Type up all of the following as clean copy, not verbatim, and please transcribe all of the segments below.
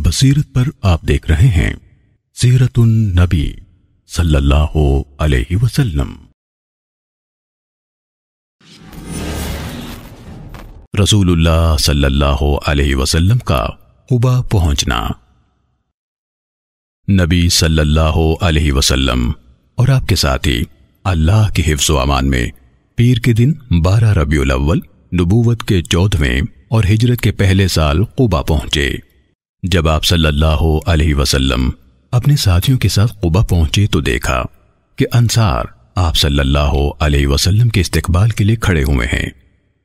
بصیرت پر آپ دیکھ رہے ہیں سیرت النبی صلی اللہ علیہ وسلم۔ رسول اللہ صلی اللہ علیہ وسلم کا قباء پہنچنا۔ نبی صلی اللہ علیہ وسلم اور آپ کے ساتھی اللہ کی حفظ و امان میں پیر کے دن 12 ربیع الاول نبوت کے 14ویں اور ہجرت کے پہلے سال قباء پہنچے۔ جب آپ صلی اللہ علیہ وسلم اپنے ساتھیوں کے ساتھ قباء پہنچے تو دیکھا کہ انصار آپ صلی اللہ علیہ وسلم کے استقبال کے لیے کھڑے ہوئے ہیں۔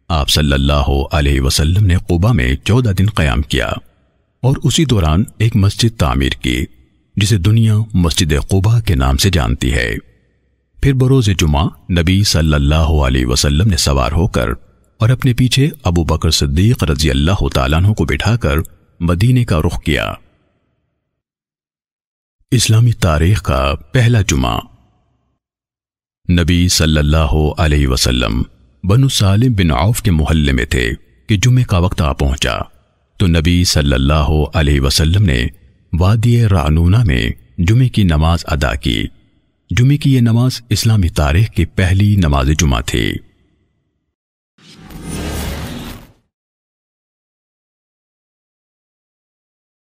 آپ صلی اللہ علیہ وسلم نے قباء میں 14 دن قیام کیا اور اسی دوران ایک مسجد تعمیر کی جسے دنیا مسجد قباء کے نام سے جانتی ہے۔ پھر بروز جمعہ نبی صلی اللہ علیہ وسلم نے سوار ہو کر اور اپنے پیچھے ابو بکر صدیق رضی اللہ تعالیٰ عنہ کو بٹھا کر مدینے کا رخ کیا۔ اسلامی تاریخ کا پہلا جمعہ۔ نبی صلی اللہ علیہ وسلم بنو سالم بن عوف کے محلے میں تھے کہ جمعے کا وقت آ پہنچا تو نبی صلی اللہ علیہ وسلم نے وادی رعنونہ میں جمعے کی نماز ادا کی۔ جمعے کی یہ نماز اسلامی تاریخ کی پہلی نماز جمعہ تھی۔